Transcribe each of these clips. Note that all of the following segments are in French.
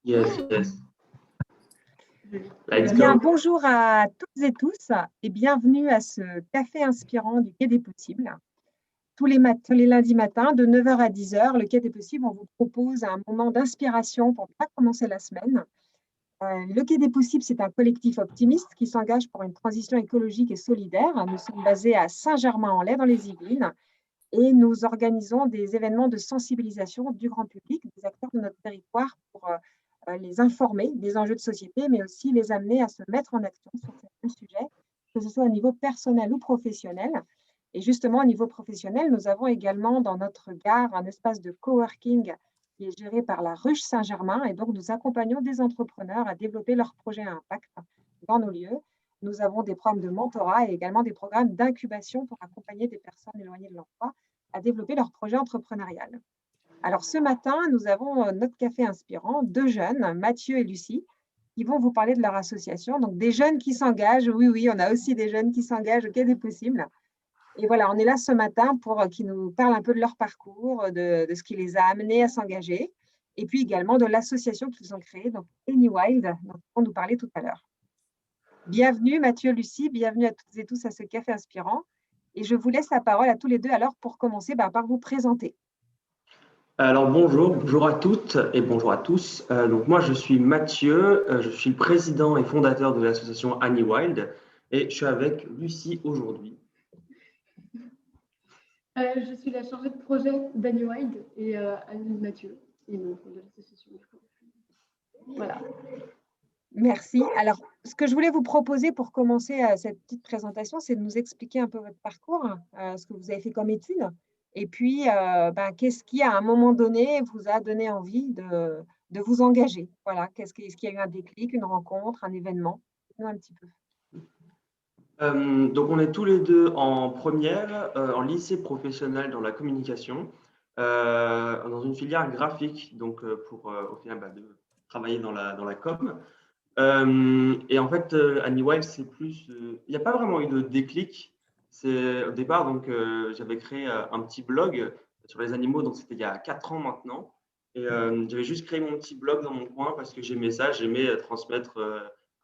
Yes, yes. Let's Bien, go. bonjour à toutes et tous et bienvenue à ce café inspirant du Quai des Possibles. Tous les lundis matins, de 9 h à 10 h, le Quai des Possibles, on vous propose un moment d'inspiration pour bien commencer la semaine. Le Quai des Possibles, c'est un collectif optimiste qui s'engage pour une transition écologique et solidaire. Nous sommes basés à Saint-Germain-en-Laye, dans les Yvelines, et nous organisons des événements de sensibilisation du grand public, des acteurs de notre territoire, pour les informer des enjeux de société, mais aussi les amener à se mettre en action sur certains sujets, que ce soit au niveau personnel ou professionnel. Et justement, au niveau professionnel, nous avons également dans notre gare un espace de coworking qui est géré par la Ruche Saint-Germain. Et donc, nous accompagnons des entrepreneurs à développer leurs projets à impact dans nos lieux. Nous avons des programmes de mentorat et également des programmes d'incubation pour accompagner des personnes éloignées de l'emploi à développer leur projet entrepreneurial. Alors, ce matin, nous avons notre café inspirant, deux jeunes, Mathieu et Lucie, qui vont vous parler de leur association. Donc, des jeunes qui s'engagent. Oui, oui, on a aussi des jeunes qui s'engagent au Quai des Possibles. Et voilà, on est là ce matin pour qu'ils nous parlent un peu de leur parcours, de ce qui les a amenés à s'engager, et puis également de l'association qu'ils ont créée, donc AnyWild, dont ils vont nous parler tout à l'heure. Bienvenue Mathieu, Lucie, bienvenue à toutes et tous à ce café inspirant. Et je vous laisse la parole à tous les deux alors pour commencer par vous présenter. Alors bonjour à toutes et bonjour à tous. Donc moi je suis Mathieu, je suis président et fondateur de l'association AnyWild et je suis avec Lucie aujourd'hui. Je suis la chargée de projet d'AnyWild et Annie Mathieu, et de l'association. Voilà. Merci. Alors, ce que je voulais vous proposer pour commencer cette petite présentation, c'est de nous expliquer un peu votre parcours, ce que vous avez fait comme études, et puis qu'est-ce qui, à un moment donné, vous a donné envie de vous engager. Voilà, est-ce qu'il y a eu un déclic, une rencontre, un événement? Dites-nous un petit peu. Donc on est tous les deux en première, en lycée professionnel dans la communication, dans une filière graphique, donc pour au final de travailler dans la com. Et en fait, AnyWild, c'est plus. Il n'y a pas vraiment eu de déclic. C'est au départ, donc j'avais créé un petit blog sur les animaux, donc c'était il y a 4 ans maintenant. Et j'avais juste créé mon petit blog dans mon coin parce que j'aimais ça, j'aimais transmettre.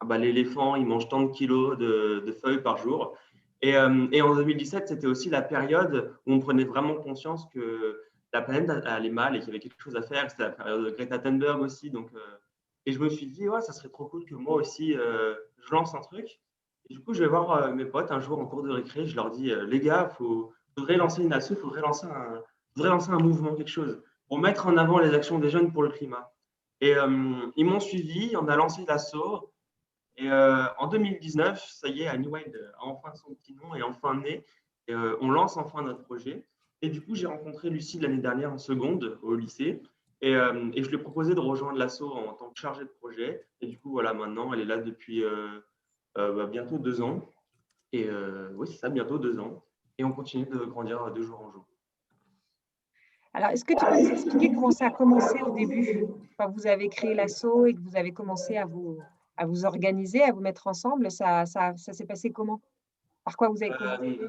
L'éléphant, il mange tant de kilos de feuilles par jour. Et en 2017, c'était aussi la période où on prenait vraiment conscience que la planète allait mal et qu'il y avait quelque chose à faire. C'était la période de Greta Thunberg aussi, donc. Et je me suis dit, ouais, ça serait trop cool que moi aussi, je lance un truc. Et du coup, je vais voir mes potes un jour en cours de récré. Je leur dis, les gars, faudrait lancer une asso, faudrait lancer un mouvement, quelque chose, pour mettre en avant les actions des jeunes pour le climat. Et ils m'ont suivi, on a lancé l'asso. Et en 2019, ça y est, AnyWild a enfin son petit nom et enfin né. Et, on lance enfin notre projet. Et du coup, j'ai rencontré Lucie l'année dernière en seconde au lycée. Et je lui ai proposé de rejoindre l'asso en tant que chargée de projet. Et du coup, voilà, maintenant, elle est là depuis bientôt 2 ans. Et oui, c'est ça, bientôt 2 ans. Et on continue de grandir de jour en jour. Alors, est-ce que tu peux nous expliquer comment ça a commencé au début, quand vous avez créé l'asso et que vous avez commencé à vous organiser, à vous mettre ensemble? Ça s'est passé comment? Par quoi vous avez commencé?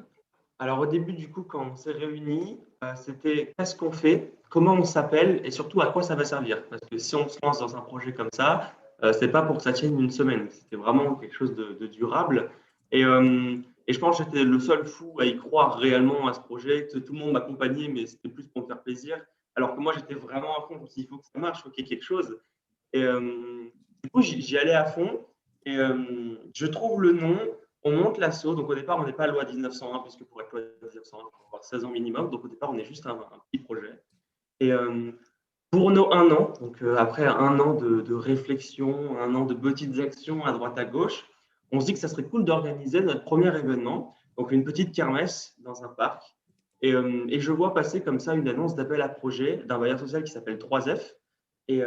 Alors au début, du coup, quand on s'est réunis, c'était qu'est-ce qu'on fait, comment on s'appelle et surtout à quoi ça va servir. Parce que si on se lance dans un projet comme ça, c'est pas pour que ça tienne une semaine. C'était vraiment quelque chose de durable. Et je pense que j'étais le seul fou à y croire réellement à ce projet, que tout le monde m'accompagnait, mais c'était plus pour me faire plaisir. Alors que moi, j'étais vraiment à fond. Je me suis dit, il faut que ça marche, il faut qu'il y ait quelque chose. Et du coup, j'y allais à fond. Et je trouve le nom. On monte l'assaut. Donc, au départ, on n'est pas loi 1901, puisque pour être loi 1901, il faut avoir 16 ans minimum. Donc, au départ, on est juste un petit projet. Et pour nos 1 an, donc après 1 an de réflexion, 1 an de petites actions à droite à gauche, on se dit que ça serait cool d'organiser notre premier événement, donc une petite kermesse dans un parc. Et je vois passer comme ça une annonce d'appel à projet d'un bailleur social qui s'appelle 3F. Et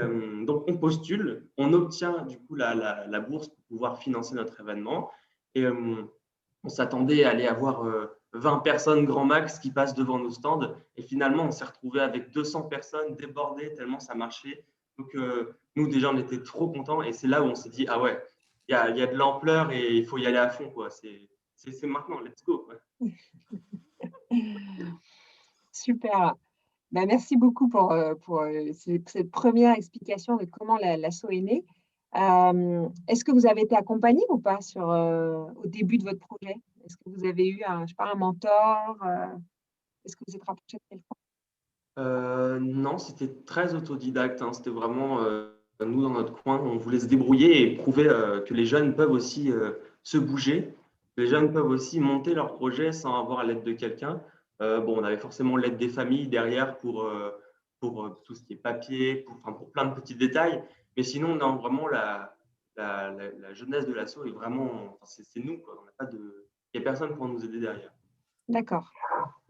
donc, on postule, on obtient du coup la bourse pour pouvoir financer notre événement. Et on s'attendait à aller avoir 20 personnes grand max qui passent devant nos stands. Et finalement, on s'est retrouvé avec 200 personnes débordées tellement ça marchait. Donc, nous, déjà, on était trop contents. Et c'est là où on s'est dit, ah ouais, il y a de l'ampleur et il faut y aller à fond, quoi. C'est maintenant, let's go, quoi. Super. Ben, merci beaucoup pour cette première explication de comment l'asso est née. Est-ce que vous avez été accompagné ou pas au début de votre projet? Est-ce que vous avez eu je sais pas, un mentor? Est-ce que vous êtes rapproché de quelqu'un? Non, c'était très autodidacte, hein. C'était vraiment nous dans notre coin, on voulait se débrouiller et prouver que les jeunes peuvent aussi se bouger. Les jeunes peuvent aussi monter leur projet sans avoir l'aide de quelqu'un. Bon, on avait forcément l'aide des familles derrière pour tout ce qui est papier, pour plein de petits détails. Mais sinon, non, vraiment, la jeunesse de l'asso est vraiment, enfin, c'est nous, quoi. On n'a pas de, il n'y a personne pour nous aider derrière. D'accord.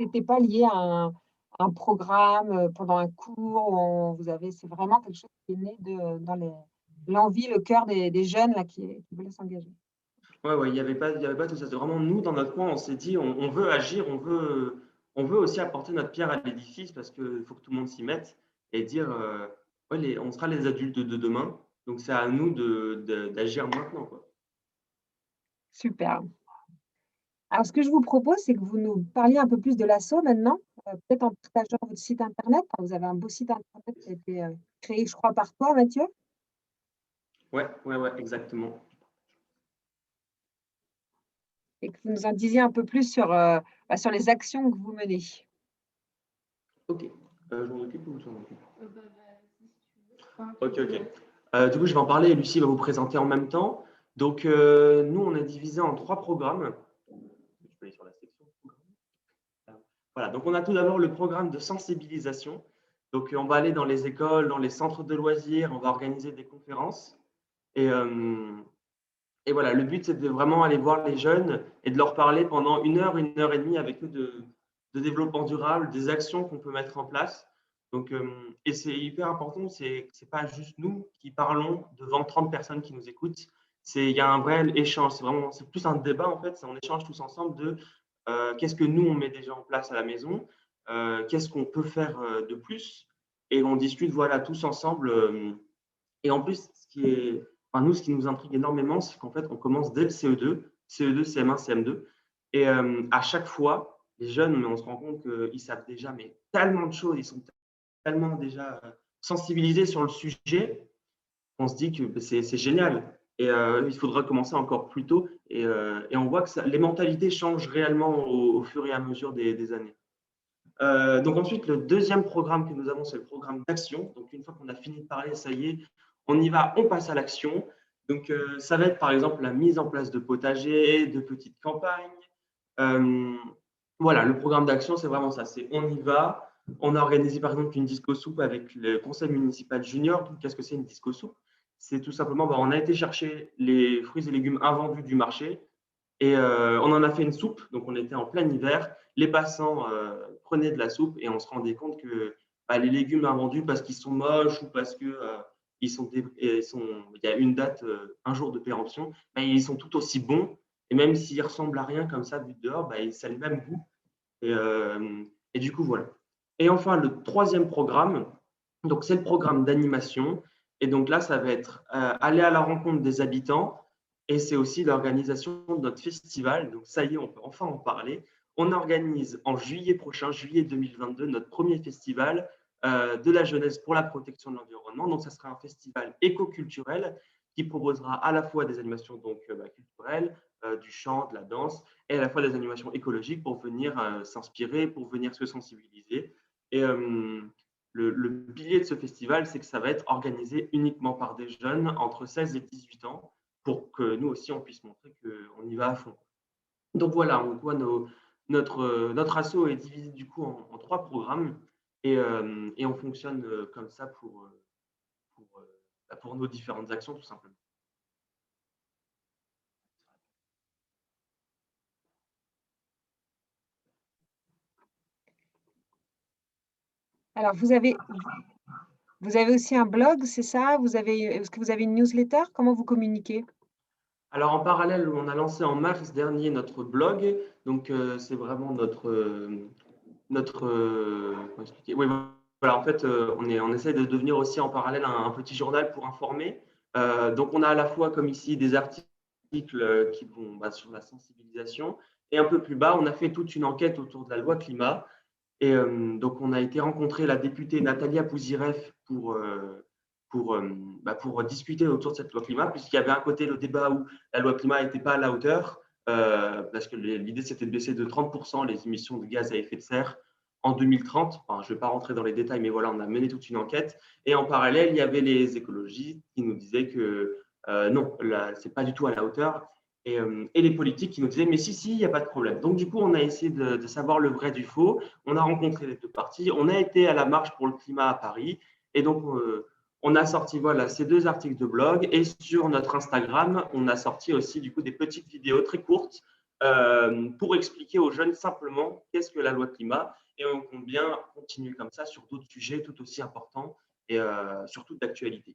C'était pas lié à un programme pendant un cours c'est vraiment quelque chose qui est né dans l'envie, le cœur des jeunes là, qui voulaient s'engager. Ouais, ouais, il y avait pas tout ça. C'est vraiment nous, dans notre coin, on s'est dit, on veut agir, on veut aussi apporter notre pierre à l'édifice parce qu'il faut que tout le monde s'y mette et dire, ouais, on sera les adultes de demain, donc c'est à nous d'agir maintenant, quoi. Super. Alors, ce que je vous propose, c'est que vous nous parliez un peu plus de l'asso maintenant, peut-être en partageant votre site internet. Enfin, vous avez un beau site internet qui a été créé, je crois, par toi, Mathieu, Ouais, ouais, ouais, exactement. et que vous nous en disiez un peu plus sur les actions que vous menez. Ok. Je m'en occupe ou tu m'en occupes? Vas-y, si tu veux. Enfin, Ok, ok. Du coup, je vais en parler et Lucie va vous présenter en même temps. Donc, nous, on est divisé en 3 programmes. Je peux aller sur la section programme. Voilà, donc on a tout d'abord le programme de sensibilisation. Donc, on va aller dans les écoles, dans les centres de loisirs, on va organiser des conférences. Et, euh, et voilà, le but, c'est de vraiment aller voir les jeunes et de leur parler pendant 1 heure et demie avec eux de développement durable, des actions qu'on peut mettre en place. Donc, et c'est hyper important, c'est pas juste nous qui parlons devant 30 personnes qui nous écoutent. Il y a un vrai échange. C'est plus un débat en fait. On échange tous ensemble de qu'est-ce que nous on met déjà en place à la maison, qu'est-ce qu'on peut faire de plus, et on discute voilà tous ensemble. Et en plus, ce qui nous intrigue énormément, c'est qu'en fait, on commence dès le CE2, CE2, CM1, CM2. Et à chaque fois, les jeunes, mais on se rend compte qu'ils savent déjà mais tellement de choses, ils sont tellement déjà sensibilisés sur le sujet, qu'on se dit que c'est génial. Et il faudra commencer encore plus tôt. Et on voit que les mentalités changent réellement au fur et à mesure des années. Donc ensuite, le deuxième programme que nous avons, c'est le programme d'action. Donc une fois qu'on a fini de parler, ça y est, on y va, on passe à l'action. Donc ça va être par exemple la mise en place de potagers, de petites campagnes. Euh, voilà, le programme d'action, c'est vraiment ça. C'est on y va. On a organisé par exemple une disco soupe avec le conseil municipal junior. Qu'est-ce que c'est une disco soupe? C'est tout simplement, on a été chercher les fruits et légumes invendus du marché et on en a fait une soupe. Donc on était en plein hiver. Les passants prenaient de la soupe et on se rendait compte que les légumes invendus parce qu'ils sont moches ou parce que il y a une date, un jour de péremption, ils sont tout aussi bons. Et même s'ils ressemblent à rien comme ça vu de dehors, ça a le même goût. Et, euh, et du coup, voilà. Et enfin, le troisième programme, donc c'est le programme d'animation. Et donc là, ça va être aller à la rencontre des habitants. Et c'est aussi l'organisation de notre festival. Donc ça y est, on peut enfin en parler. On organise en juillet prochain, juillet 2022, notre premier festival de la jeunesse pour la protection de l'environnement. Donc ça sera un festival éco-culturel qui proposera à la fois des animations culturelles, du chant, de la danse, et à la fois des animations écologiques pour venir s'inspirer, pour venir se sensibiliser. Et le pilier de ce festival, c'est que ça va être organisé uniquement par des jeunes entre 16 et 18 ans pour que nous aussi, on puisse montrer qu'on y va à fond. Donc voilà, on voit notre asso est divisé du coup en 3 programmes et on fonctionne comme ça pour nos différentes actions tout simplement. Alors, vous avez aussi un blog, c'est ça? Est-ce que vous avez une newsletter? Comment vous communiquez? Alors en parallèle, on a lancé en mars dernier notre blog. Donc c'est vraiment comment expliquer? Oui, voilà, en fait, on essaie de devenir aussi en parallèle un petit journal pour informer. Donc on a à la fois comme ici des articles qui vont sur la sensibilisation et un peu plus bas, on a fait toute une enquête autour de la loi climat. Et donc, on a été rencontrer la députée Natalia Pouzireff pour discuter autour de cette loi climat, puisqu'il y avait un côté le débat où la loi climat n'était pas à la hauteur, parce que l'idée, c'était de baisser de 30% les émissions de gaz à effet de serre en 2030. Enfin, je ne vais pas rentrer dans les détails, mais voilà, on a mené toute une enquête. Et en parallèle, il y avait les écologistes qui nous disaient que non, ce n'est pas du tout à la hauteur. Et les politiques qui nous disaient, mais si, il n'y a pas de problème. Donc, du coup, on a essayé de savoir le vrai du faux. On a rencontré les deux parties. On a été à la marche pour le climat à Paris. Et donc, on a sorti voilà, ces 2 articles de blog. Et sur notre Instagram, on a sorti aussi du coup, des petites vidéos très courtes pour expliquer aux jeunes simplement qu'est-ce que la loi climat. Et on compte bien continuer comme ça sur d'autres sujets tout aussi importants et surtout d'actualité.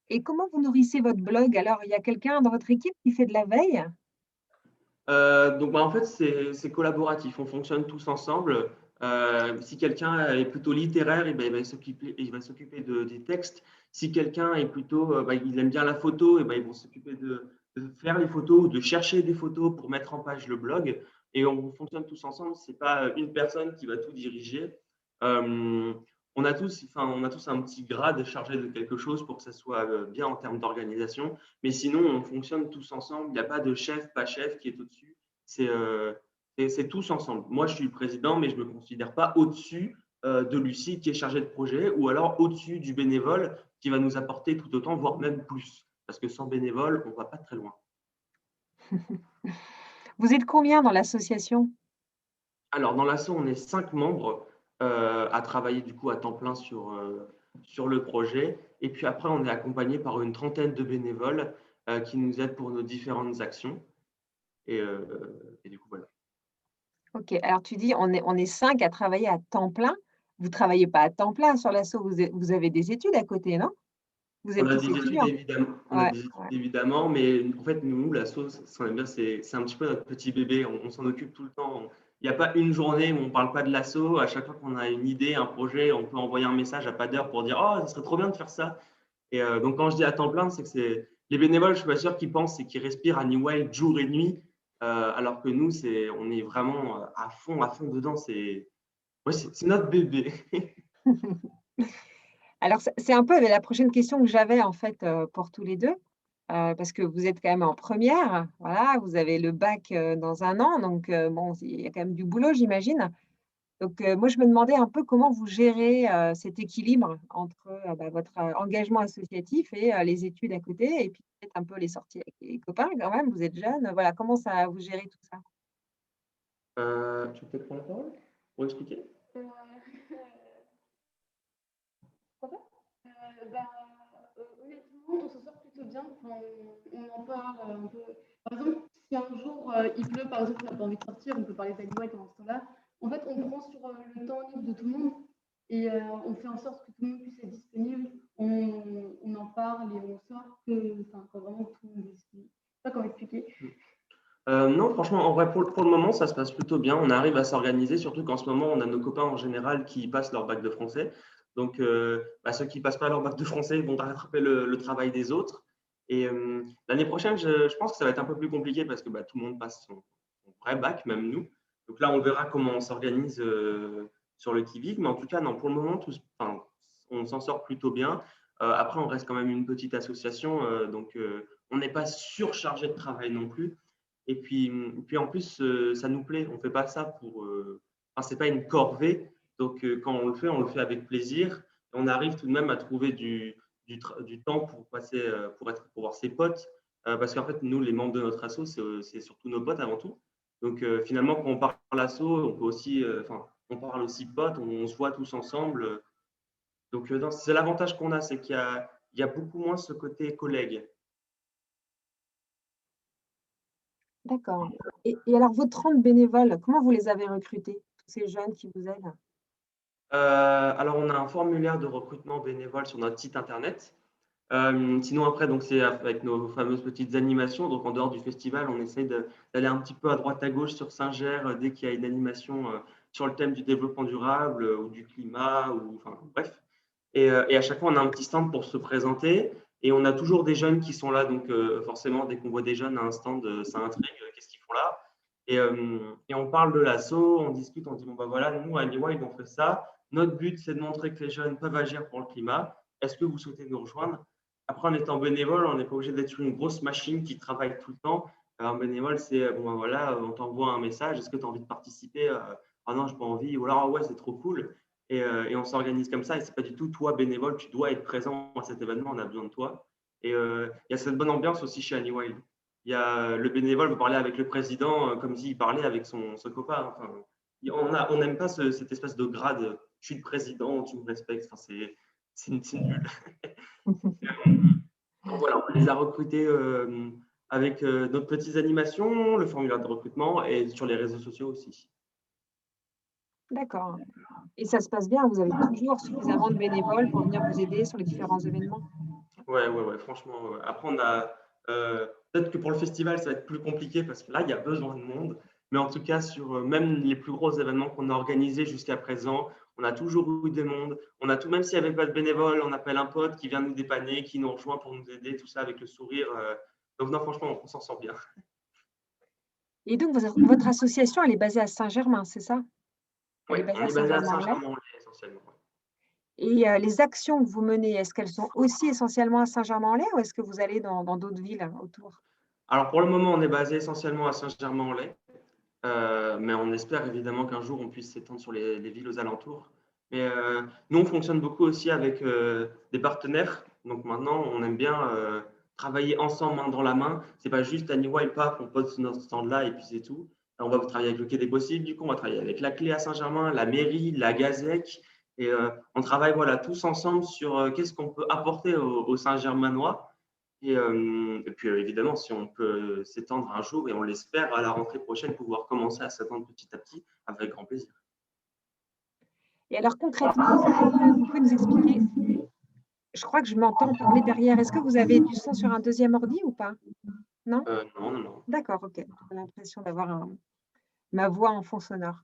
Et comment vous nourrissez votre blog? Alors, il y a quelqu'un dans votre équipe qui fait de la veille? Donc, en fait, c'est collaboratif. On fonctionne tous ensemble. Si quelqu'un est plutôt littéraire, il va s'occuper des textes. Si quelqu'un est plutôt, il aime bien la photo, ils vont s'occuper de faire les photos ou de chercher des photos pour mettre en page le blog. Et on fonctionne tous ensemble. Ce n'est pas une personne qui va tout diriger. On a tous un petit grade chargé de quelque chose pour que ça soit bien en termes d'organisation. Mais sinon, on fonctionne tous ensemble. Il n'y a pas de chef, pas chef qui est au-dessus. C'est tous ensemble. Moi, je suis le président, mais je ne me considère pas au-dessus de Lucie qui est chargée de projet ou alors au-dessus du bénévole qui va nous apporter tout autant, voire même plus. Parce que sans bénévole, on ne va pas très loin. Vous êtes combien dans l'association? Alors, dans l'asso, on est 5 membres à travailler du coup à temps plein sur le projet. Et puis après, on est accompagné par une trentaine de bénévoles qui nous aident pour nos différentes actions. Et du coup, voilà. Ok, alors tu dis on est 5 à travailler à temps plein. Vous ne travaillez pas à temps plein sur l'asso, vous avez des études à côté, non? Vous On êtes a tous des études étudiants? évidemment, Ouais, mais en fait, nous, l'asso, c'est un petit peu notre petit bébé. On s'en occupe tout le temps. Il n'y a pas une journée où on ne parle pas de l'asso. À chaque fois qu'on a une idée, un projet, on peut envoyer un message à pas d'heure pour dire oh, ça serait trop bien de faire ça. Et donc, quand je dis à temps plein, c'est que c'est les bénévoles, je suis pas sûr qu'ils pensent et qu'ils respirent à New Wild jour et nuit, alors que nous, on est vraiment à fond dedans. C'est notre bébé. alors c'est un peu la prochaine question que j'avais en fait pour tous les deux, parce que vous êtes quand même en première, voilà, vous avez le bac dans 1 an, donc bon, il y a quand même du boulot, j'imagine. Donc, moi, je me demandais un peu comment vous gérez cet équilibre entre votre engagement associatif et les études à côté, et puis peut-être un peu les sorties avec les copains quand même, vous êtes jeune. Voilà, comment ça vous gérez tout ça? Tu peux peut-être prendre la parole pour expliquer? Euh, Pourquoi pas honnêtement, on s'en sort plutôt bien. Enfin, on en parle un peu. Par exemple, si un jour il pleut, par exemple, on n'a pas envie de sortir, on peut parler d'Annie pendant ce temps-là. En fait, on prend sur le temps libre de tout le monde et on fait en sorte que tout le monde puisse être disponible. On en parle et on sort quand vraiment tout le monde est disponible. Je sais pas comment expliquer. Non, franchement, en vrai, pour le moment, ça se passe plutôt bien. On arrive à s'organiser, surtout qu'en ce moment, on a nos copains en général qui passent leur bac de français. Donc, ceux qui ne passent pas leur bac de français vont rattraper le travail des autres. Et l'année prochaine, je pense que ça va être un peu plus compliqué parce que tout le monde passe son vrai bac, même nous. Donc là, on verra comment on s'organise sur le qui-vive. Mais en tout cas, non, pour le moment, on s'en sort plutôt bien. Après, on reste quand même une petite association, donc on n'est pas surchargé de travail non plus. Et puis en plus, ça nous plaît. On ne fait pas ça ce n'est pas une corvée. Donc, quand on le fait avec plaisir. Et on arrive tout de même à trouver du temps pour passer, pour voir ses potes. Parce qu'en fait, nous, les membres de notre asso, c'est surtout nos potes avant tout. Donc, finalement, quand on parle l'asso, on peut aussi, on parle aussi potes, on se voit tous ensemble. Donc, c'est l'avantage qu'on a, c'est qu'il y a beaucoup moins ce côté collègue. D'accord. Et alors, vos 30 bénévoles, comment vous les avez recrutés, tous ces jeunes qui vous aident? Alors, on a un formulaire de recrutement bénévole sur notre site internet. Sinon, après, donc c'est avec nos fameuses petites animations. Donc, en dehors du festival, on essaie d'aller un petit peu à droite à gauche sur Saint-Ger dès qu'il y a une animation sur le thème du développement durable ou du climat, enfin bref. Et à chaque fois, on a un petit stand pour se présenter. Et on a toujours des jeunes qui sont là. Donc, forcément, dès qu'on voit des jeunes à un stand, ça intrigue. Qu'est-ce qu'ils font là? Et on parle de l'asso, on discute, on dit, bon, bah voilà, nous, à Anywide, on fait ça. Notre but, c'est de montrer que les jeunes peuvent agir pour le climat. Est-ce que vous souhaitez nous rejoindre? Après, en étant bénévole, on n'est pas obligé d'être une grosse machine qui travaille tout le temps. Un bénévole, c'est, bon, bah voilà, on t'envoie un message, est-ce que tu as envie de participer? Ah non, je n'ai pas envie, ou alors, ah ouais, c'est trop cool. Et on s'organise comme ça, et ce n'est pas du tout toi, bénévole, tu dois être présent à cet événement, on a besoin de toi. Et il y a cette bonne ambiance aussi chez Anywide. Il y a le bénévole peut parler avec le président comme s'il parlait avec son copain. Enfin, on n'aime pas cette espèce de grade. Je suis le président, tu me respectes. Enfin, c'est nul. Donc voilà, on les a recrutés avec nos petites animations, le formulaire de recrutement et sur les réseaux sociaux aussi. D'accord. Et ça se passe bien, vous avez toujours suffisamment de bénévoles pour venir vous aider sur les différents événements? Ouais, franchement. Après, on a peut-être que pour le festival, ça va être plus compliqué parce que là, il y a besoin de monde. Mais en tout cas, sur même les plus gros événements qu'on a organisés jusqu'à présent, on a toujours eu des mondes. On a tout, même s'il n'y avait pas de bénévoles, on appelle un pote qui vient nous dépanner, qui nous rejoint pour nous aider, tout ça avec le sourire. Donc non, franchement, on s'en sort bien. Et donc votre association, elle est basée à Saint-Germain, c'est ça? Elle Oui, est basée on à est basé à Saint-Germain-en-Laye? Saint-Germain-en-Laye essentiellement. Et les actions que vous menez, est-ce qu'elles sont aussi essentiellement à Saint-Germain-en-Laye ou est-ce que vous allez dans d'autres villes autour? Alors pour le moment, on est basé essentiellement à Saint-Germain-en-Laye. Mais on espère évidemment qu'un jour on puisse s'étendre sur les villes aux alentours. Mais nous, on fonctionne beaucoup aussi avec des partenaires. Donc maintenant, on aime bien travailler ensemble, main dans la main. C'est pas juste Anywide Paf, on pose notre stand là et puis c'est tout. On va travailler avec le Quai des Possibles, du coup, on va travailler avec la Clé à Saint-Germain, la mairie, la Gazec. Et on travaille voilà, tous ensemble sur qu'est-ce qu'on peut apporter aux Saint-Germainois. Et puis évidemment, si on peut s'étendre un jour, et on l'espère à la rentrée prochaine, pouvoir commencer à s'étendre petit à petit, avec grand plaisir. Et alors concrètement, vous pouvez nous expliquer, je crois que je m'entends parler derrière. Est-ce que vous avez du son sur un deuxième ordi ou pas? Non? Non, non, non. D'accord, OK. J'ai l'impression d'avoir ma voix en fond sonore.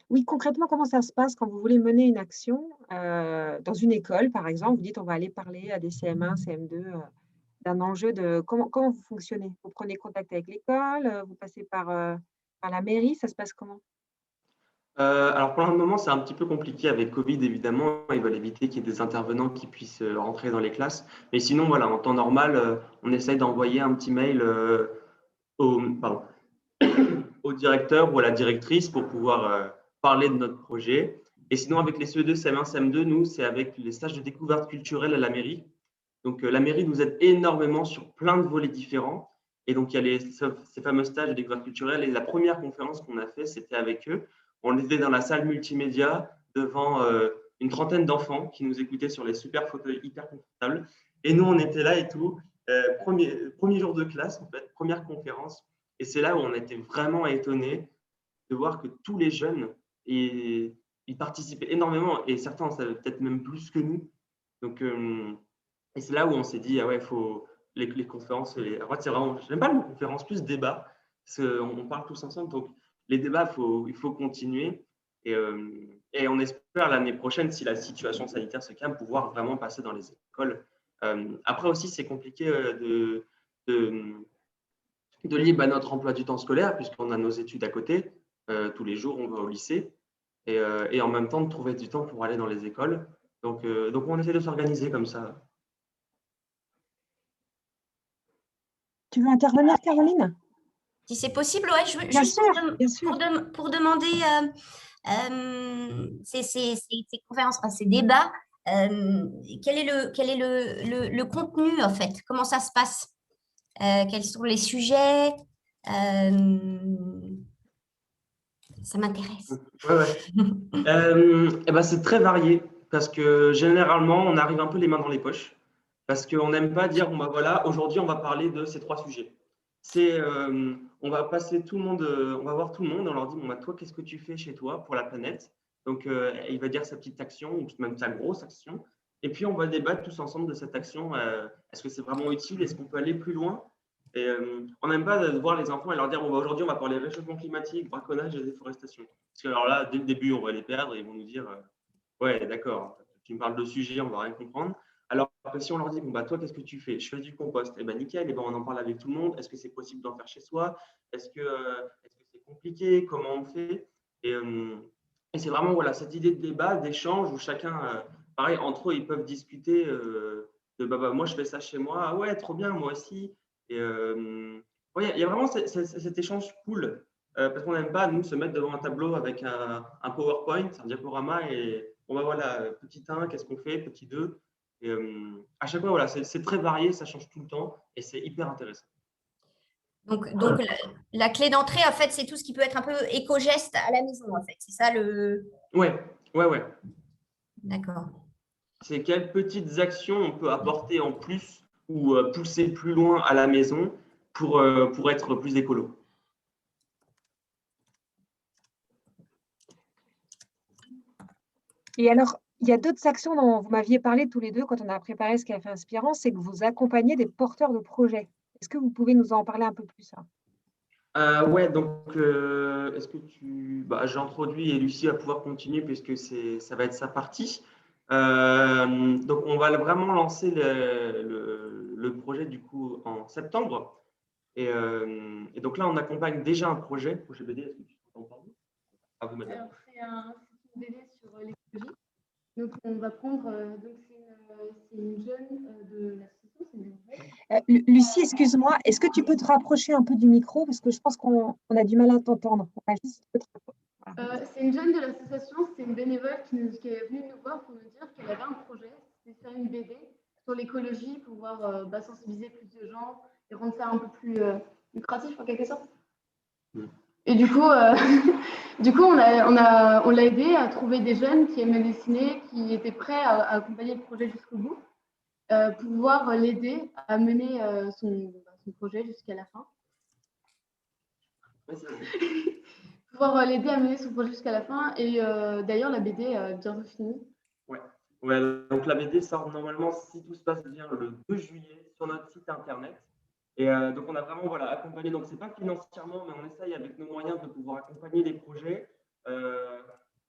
Oui, concrètement, comment ça se passe quand vous voulez mener une action, dans une école, par exemple? Vous dites: «On va aller parler à des CM1, CM2, d'un enjeu de» comment vous fonctionnez? Vous prenez contact avec l'école, vous passez par la mairie, ça se passe comment? Alors pour le moment, c'est un petit peu compliqué avec Covid, évidemment. Ils veulent éviter qu'il y ait des intervenants qui puissent rentrer dans les classes. Mais sinon, voilà, en temps normal, on essaye d'envoyer un petit mail pardon, au directeur ou à la directrice pour pouvoir parler de notre projet. Et sinon, avec les CE2, CM1, CM2, nous, c'est avec les stages de découverte culturelle à la mairie. Donc, la mairie nous aide énormément sur plein de volets différents. Et donc, il y a ces fameux stages de découverte culturelle. Et la première conférence qu'on a fait, c'était avec eux. On était dans la salle multimédia devant une trentaine d'enfants qui nous écoutaient sur les super fauteuils hyper confortables. Et nous, on était là et tout. Premier jour de classe, en fait, première conférence. Et c'est là où on était vraiment étonnés de voir que tous les jeunes, ils participaient énormément. Et certains en savaient peut-être même plus que nous. Donc, et c'est là où on s'est dit, ah ouais, faut les conférences. En fait, c'est vraiment, j'aime pas les conférences, plus débat, parce qu'on parle tous ensemble. Donc, les débats, il faut continuer. Et on espère l'année prochaine, si la situation sanitaire se calme, pouvoir vraiment passer dans les écoles. Après aussi, c'est compliqué de lier notre emploi du temps scolaire, puisqu'on a nos études à côté. Tous les jours, on va au lycée. Et en même temps, de trouver du temps pour aller dans les écoles. Donc on essaie de s'organiser comme ça. Tu veux intervenir, Caroline? Si c'est possible, ouais, Bien juste sûr, bien sûr. pour demander ces conférences, ces débats, quel est le contenu en fait? Comment ça se passe? Quels sont les sujets? Ça m'intéresse. Et ben, c'est très varié parce que généralement, on arrive un peu les mains dans les poches parce qu'on n'aime pas dire, bon, bah voilà, aujourd'hui, on va parler de ces 3 sujets. On va passer tout le monde, on va voir tout le monde, on leur dit, bon, bah, toi, qu'est-ce que tu fais chez toi pour la planète? Donc, il va dire sa petite action ou même sa grosse action. Et puis, on va débattre tous ensemble de cette action. Est-ce que c'est vraiment utile? Est-ce qu'on peut aller plus loin? Et on n'aime pas de voir les enfants et leur dire, bon, bah, aujourd'hui, on va parler réchauffement climatique, braconnage et déforestation. Parce que alors là, dès le début, on va les perdre et ils vont nous dire, ouais, d'accord, tu me parles de sujet, on va rien comprendre. Alors que si on leur dit, bon, bah, toi, qu'est-ce que tu fais? Je fais du compost. Eh ben, nickel, eh ben, on en parle avec tout le monde. Est-ce que c'est possible d'en faire chez soi? Est-ce que c'est compliqué? Comment on fait? Et c'est vraiment voilà, cette idée de débat, d'échange où chacun, pareil, entre eux, ils peuvent discuter de bah, moi, je fais ça chez moi. Ah ouais, trop bien, moi aussi. Et ouais, il y a vraiment cet échange cool parce qu'on n'aime pas, nous, se mettre devant un tableau avec un PowerPoint, un diaporama et on va voilà, petit 1, qu'est-ce qu'on fait? Petit 2. Et à chaque fois, voilà, c'est très varié, ça change tout le temps et c'est hyper intéressant. Donc la clé d'entrée, en fait, c'est tout ce qui peut être un peu éco-geste à la maison, en fait. C'est ça le… Ouais. D'accord. C'est quelles petites actions on peut apporter en plus ou pousser plus loin à la maison pour être plus écolo. Et alors, il y a d'autres actions dont vous m'aviez parlé tous les deux quand on a préparé ce Café Inspirant, c'est que vous accompagnez des porteurs de projets. Est-ce que vous pouvez nous en parler un peu plus? Ouais, donc est-ce que j'introduis et Lucie va pouvoir continuer puisque ça va être sa partie. Donc on va vraiment lancer le projet du coup en septembre. Et donc là, on accompagne déjà un projet BD. Est-ce que tu peux en parler? À vous, madame. Alors, c'est une BD sur l'écologie. Donc, on va prendre. Donc, c'est une jeune de l'association, c'est une Lucie, excuse-moi, est-ce que tu peux te rapprocher un peu du micro parce que je pense qu'on a du mal à t'entendre. C'est une jeune de l'association, c'est une bénévole qui est venue nous voir pour nous dire qu'elle avait un projet, c'était faire une BD sur l'écologie, pour pouvoir sensibiliser plus de gens et rendre ça un peu plus lucratif en quelque sorte. Et du coup, on l'a aidé à trouver des jeunes qui aimaient dessiner, qui étaient prêts à accompagner le projet jusqu'au bout, pour pouvoir l'aider à mener son projet jusqu'à la fin. Pouvoir l'aider à mener son projet jusqu'à la fin. Et d'ailleurs, la BD est bientôt finie. Ouais, donc la BD sort normalement, si tout se passe bien, le 2 juillet sur notre site internet. Et donc on a vraiment voilà, accompagné, donc ce n'est pas financièrement, mais on essaye avec nos moyens de pouvoir accompagner les projets.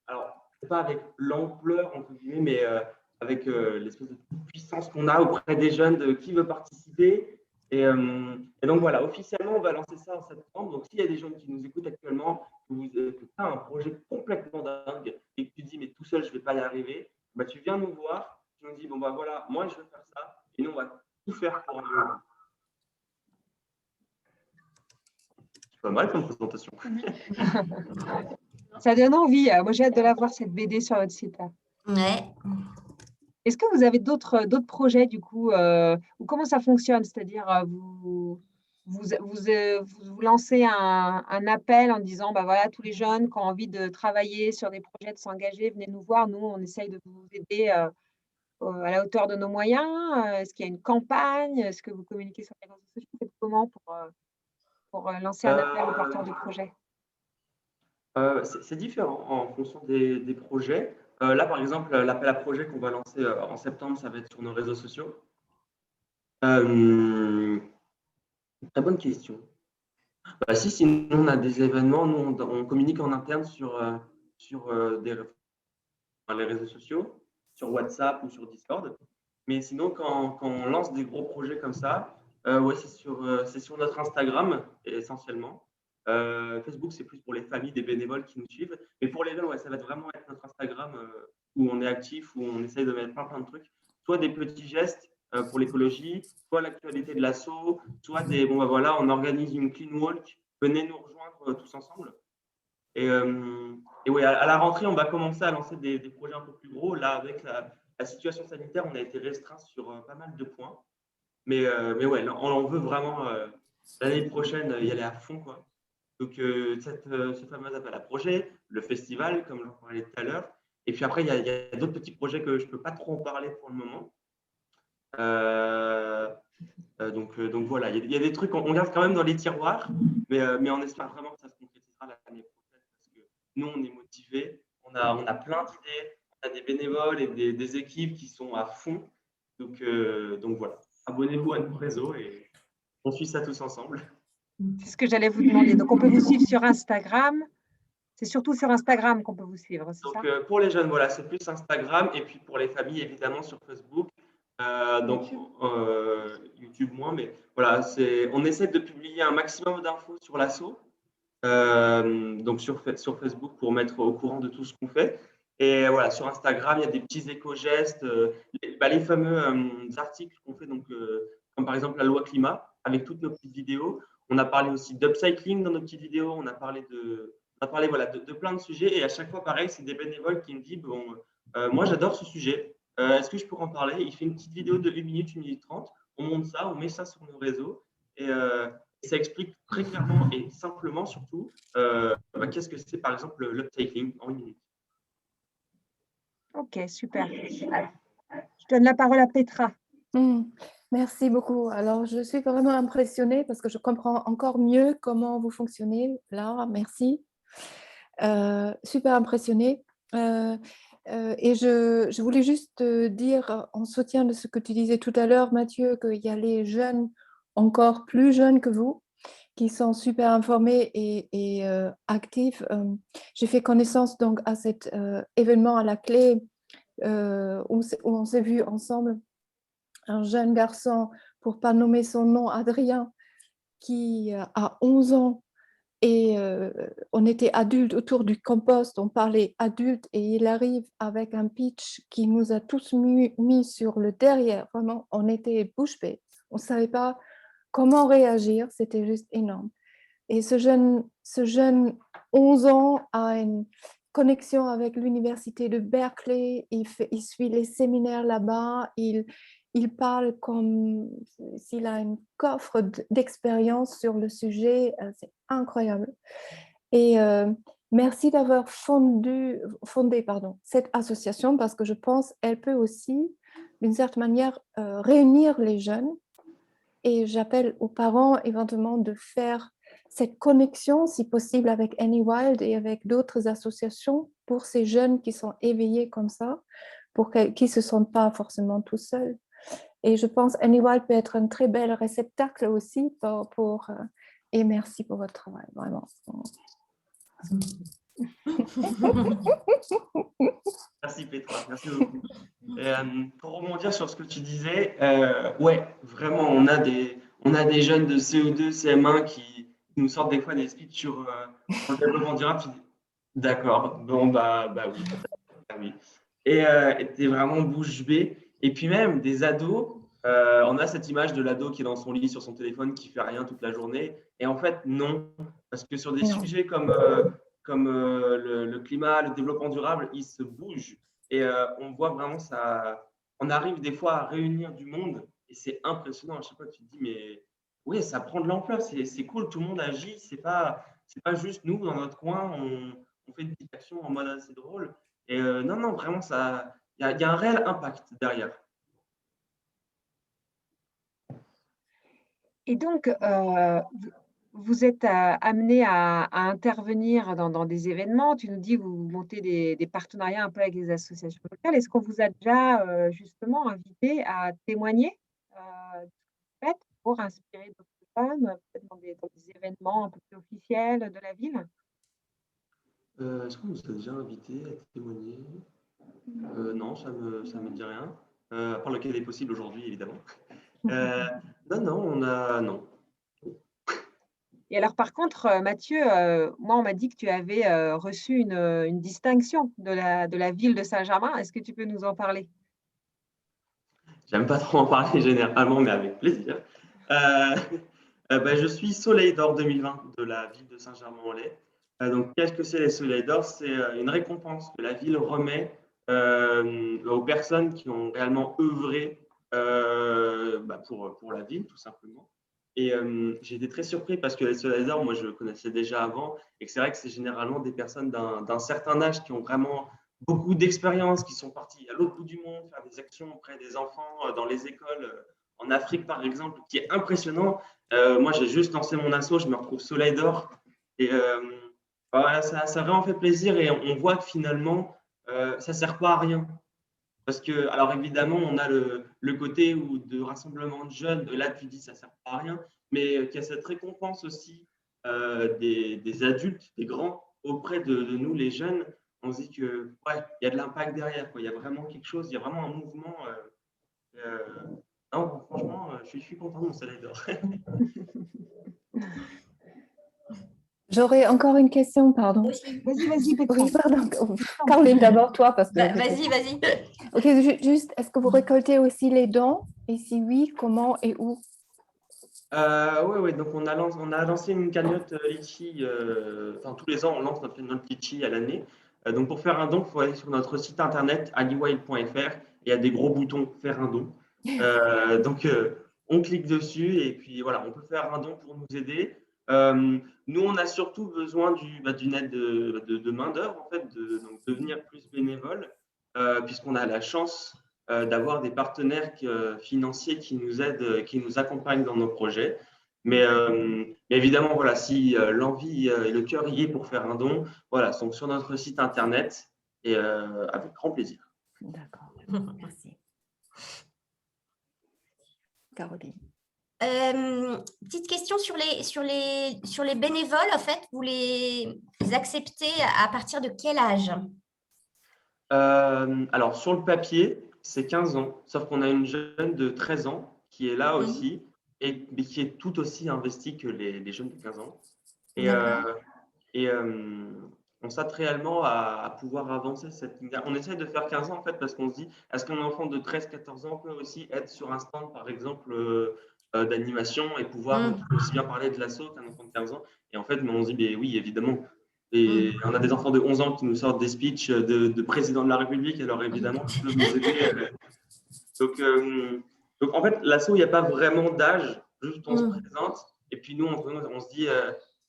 Alors, pas avec l'ampleur, entre guillemets, mais avec l'espèce de puissance qu'on a auprès des jeunes de qui veut participer. Et donc voilà, officiellement, on va lancer ça en septembre. Donc s'il y a des jeunes qui nous écoutent actuellement, que tu as un projet complètement dingue et que tu dis, mais tout seul, je ne vais pas y arriver, bah, tu viens nous voir, tu nous dis, bon, bah voilà, moi, je veux faire ça, et nous, on va tout faire pour arriver. C'est pas mal comme présentation. Ça donne envie. Moi, j'ai hâte de la voir, cette BD sur votre site. Ouais. Est-ce que vous avez d'autres projets, du coup, ou comment ça fonctionne? C'est-à-dire, vous lancez un appel en disant, bah voilà, tous les jeunes qui ont envie de travailler sur des projets, de s'engager, venez nous voir. Nous, on essaye de vous aider à la hauteur de nos moyens. Est-ce qu'il y a une campagne? Est-ce que vous communiquez sur les réseaux sociaux? Faites comment pour lancer un appel aux porteurs de projets? C'est différent en fonction des projets. Là, par exemple, l'appel à projet qu'on va lancer en septembre, ça va être sur nos réseaux sociaux. Très bonne question. Bah, sinon, on a des événements, nous, on communique en interne sur les réseaux sociaux, sur WhatsApp ou sur Discord. Mais sinon, quand on lance des gros projets comme ça, ouais, c'est sur notre Instagram essentiellement. Facebook, c'est plus pour les familles des bénévoles qui nous suivent. Mais pour les jeunes, ouais, ça va vraiment être notre Instagram où on est actif, où on essaye de mettre plein de trucs. Soit des petits gestes pour l'écologie, soit l'actualité de l'asso, soit voilà, on organise une clean walk. Venez nous rejoindre tous ensemble. Et ouais, à la rentrée, on va commencer à lancer des projets un peu plus gros. Là, avec la situation sanitaire, on a été restreint sur pas mal de points. Mais ouais, on veut vraiment l'année prochaine y aller à fond, quoi. Donc, ce fameux appel à projet, le festival, comme j'en parlais tout à l'heure. Et puis après, il y a d'autres petits projets que je ne peux pas trop en parler pour le moment. Donc voilà, il y a des trucs, on garde quand même dans les tiroirs, mais on espère vraiment que ça se concrétisera l'année prochaine parce que nous, on est motivés, on a plein d'idées, on a des bénévoles et des équipes qui sont à fond. Donc voilà, abonnez-vous à nos réseaux et on suit ça tous ensemble. C'est ce que j'allais vous demander. Donc, on peut vous suivre sur Instagram. C'est surtout sur Instagram qu'on peut vous suivre, c'est ça? Donc, pour les jeunes, voilà, c'est plus Instagram. Et puis, pour les familles, évidemment, sur Facebook. Donc, YouTube. YouTube moins, mais voilà, on essaie de publier un maximum d'infos sur l'asso, donc sur Facebook pour mettre au courant de tout ce qu'on fait. Et voilà, sur Instagram, il y a des petits éco-gestes, les fameux articles qu'on fait, donc, comme par exemple la loi climat, avec toutes nos petites vidéos. On a parlé aussi d'upcycling dans nos petites vidéos, on a parlé voilà, de plein de sujets. Et à chaque fois, pareil, c'est des bénévoles qui me disent, bon, moi j'adore ce sujet, est-ce que je pourrais en parler? Il fait une petite vidéo de 1 minute, 1 minute 30. On monte ça, on met ça sur nos réseaux. Et ça explique très clairement et simplement, surtout, qu'est-ce que c'est, par exemple, l'upcycling en 1 minute. Ok, super. Je donne la parole à Petra. Merci beaucoup. Alors, je suis vraiment impressionnée parce que je comprends encore mieux comment vous fonctionnez là. Merci. Super impressionnée. Et je voulais juste dire, en soutien de ce que tu disais tout à l'heure, Mathieu, qu'il y a les jeunes encore plus jeunes que vous qui sont super informés et actifs. J'ai fait connaissance donc à cet événement à la clé où on s'est vu ensemble. Un jeune garçon, pour ne pas nommer son nom, Adrien, qui a 11 ans. Et on était adultes autour du compost, on parlait adultes et il arrive avec un pitch qui nous a tous mis sur le derrière. Vraiment, on était bouche bée. On ne savait pas comment réagir, c'était juste énorme. Et ce jeune 11 ans a une connexion avec l'université de Berkeley, il suit les séminaires là-bas, il parle comme s'il a un coffre d'expérience sur le sujet, c'est incroyable. Et merci d'avoir fondé cette association parce que je pense qu'elle peut aussi, d'une certaine manière, réunir les jeunes. Et j'appelle aux parents éventuellement de faire cette connexion, si possible, avec AnyWild et avec d'autres associations pour ces jeunes qui sont éveillés comme ça, pour qu'ils ne se sentent pas forcément tout seuls. Et je pense AnyWild peut être un très bel réceptacle aussi et merci pour votre travail, vraiment. Merci Petra, merci beaucoup. Et, pour rebondir sur ce que tu disais, ouais, vraiment, on a des jeunes de CE2, CM1 qui nous sortent des fois des speeches sur le développement durable. D'accord, bon, bah oui. Bah oui. Et t'es vraiment bouche bée. Et puis même des ados, on a cette image de l'ado qui est dans son lit sur son téléphone, qui fait rien toute la journée. Et en fait, non. Parce que sur des sujets comme le climat, le développement durable, ils se bougent. Et on voit vraiment ça. On arrive des fois à réunir du monde et c'est impressionnant. À chaque fois, tu te dis, mais oui, ça prend de l'ampleur. C'est cool, tout le monde agit. C'est pas juste nous dans notre coin, on fait une petite action en mode assez drôle. Et non, non, vraiment, il y a un réel impact derrière. Et donc, vous êtes amené à intervenir dans des événements. Tu nous dis que vous montez des partenariats un peu avec les associations locales. Est-ce qu'on vous a déjà justement invité à témoigner de ce que vous faites pour inspirer d'autres femmes, peut-être dans des événements un peu plus officiels de la ville? Est-ce qu'on nous a déjà invités à témoigner? Non, ça me dit rien. À part lequel est possible aujourd'hui, évidemment. Non, non. Et alors, par contre, Mathieu, moi, on m'a dit que tu avais reçu une distinction de la ville de Saint-Germain. Est-ce que tu peux nous en parler? J'aime pas trop en parler généralement, mais avec plaisir. Je suis Soleil d'Or 2020 de la ville de Saint-Germain-en-Laye. Donc, qu'est-ce que c'est les Soleils d'Or? C'est une récompense que la ville remet aux personnes qui ont réellement œuvré pour la ville, tout simplement. Et j'ai été très surpris parce que les Soleils d'Or, moi, je le connaissais déjà avant. Et c'est vrai que c'est généralement des personnes d'un certain âge qui ont vraiment beaucoup d'expérience, qui sont partis à l'autre bout du monde faire des actions auprès des enfants dans les écoles en Afrique, par exemple, qui est impressionnant. Moi, j'ai juste lancé mon asso, je me retrouve Soleil d'Or. Et ça a vraiment fait plaisir et on voit que finalement, ça ne sert pas à rien. Parce que, alors évidemment, on a le côté de rassemblement de jeunes, là tu dis ça ne sert pas à rien, mais qu'il y a cette récompense aussi des adultes, des grands, auprès de nous, les jeunes. On se dit que ouais, il y a de l'impact derrière, quoi. Il y a vraiment quelque chose, il y a vraiment un mouvement Et, non, franchement, je suis content de mon soleil d'or. J'aurais encore une question, pardon. Aussi. Vas-y, Petra. Oui, pardon. Caroline, d'abord, toi, parce que... Vas-y, vas-y. Ok, juste, est-ce que vous récoltez aussi les dons? Et si oui, comment et où? Oui, donc on a lancé une cagnotte Litchi. Enfin, tous les ans, on lance notre cagnotte Litchi à l'année. Donc, pour faire un don, il faut aller sur notre site internet aliwild.fr. Il y a des gros boutons faire un don. Donc, on clique dessus et puis voilà, on peut faire un don pour nous aider. Nous, on a surtout besoin d'une aide de main-d'œuvre, en fait, donc devenir plus bénévole, puisqu'on a la chance d'avoir des partenaires financiers qui nous aident, qui nous accompagnent dans nos projets. Mais évidemment, voilà, si l'envie et le cœur y est pour faire un don, voilà, donc sur notre site internet et avec grand plaisir. D'accord, merci. Caroline. Petite question sur les bénévoles, en fait, vous les acceptez à partir de quel âge? Alors, sur le papier, c'est 15 ans, sauf qu'on a une jeune de 13 ans qui est là aussi, mais qui est tout aussi investie que les jeunes de 15 ans. Et, on s'attend réellement à pouvoir avancer cette ligne. On essaie de faire 15 ans, en fait, parce qu'on se dit, est-ce qu'un enfant de 13-14 ans peut aussi être sur un stand, par exemple, d'animation et pouvoir aussi bien parler de l'assaut qu'un enfant de 15 ans? Et en fait, on se dit, oui, évidemment. Et on a des enfants de 11 ans qui nous sortent des speeches de président de la République, alors évidemment, qui peuvent nous aider. Donc, en fait, l'assaut, il n'y a pas vraiment d'âge, juste on se présente. Et puis nous, on se dit,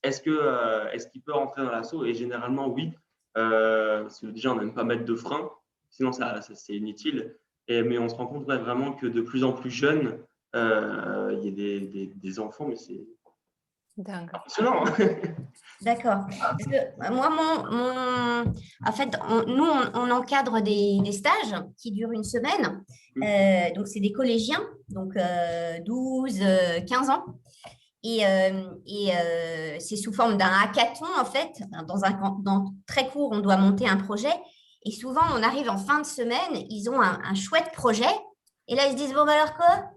est-ce qu'il peut rentrer dans l'assaut? Et généralement, oui. Parce que déjà, on n'aime pas mettre de frein, sinon c'est inutile. Mais on se rend compte vraiment que de plus en plus jeunes, il y a des enfants, mais c'est impressionnant. D'accord. Parce que moi, en fait, nous, on encadre des stages qui durent une semaine. Donc, c'est des collégiens, donc 12, 15 ans. Et c'est sous forme d'un hackathon, en fait. Dans très court, on doit monter un projet. Et souvent, on arrive en fin de semaine, ils ont un chouette projet. Et là, ils se disent, bon, alors quoi?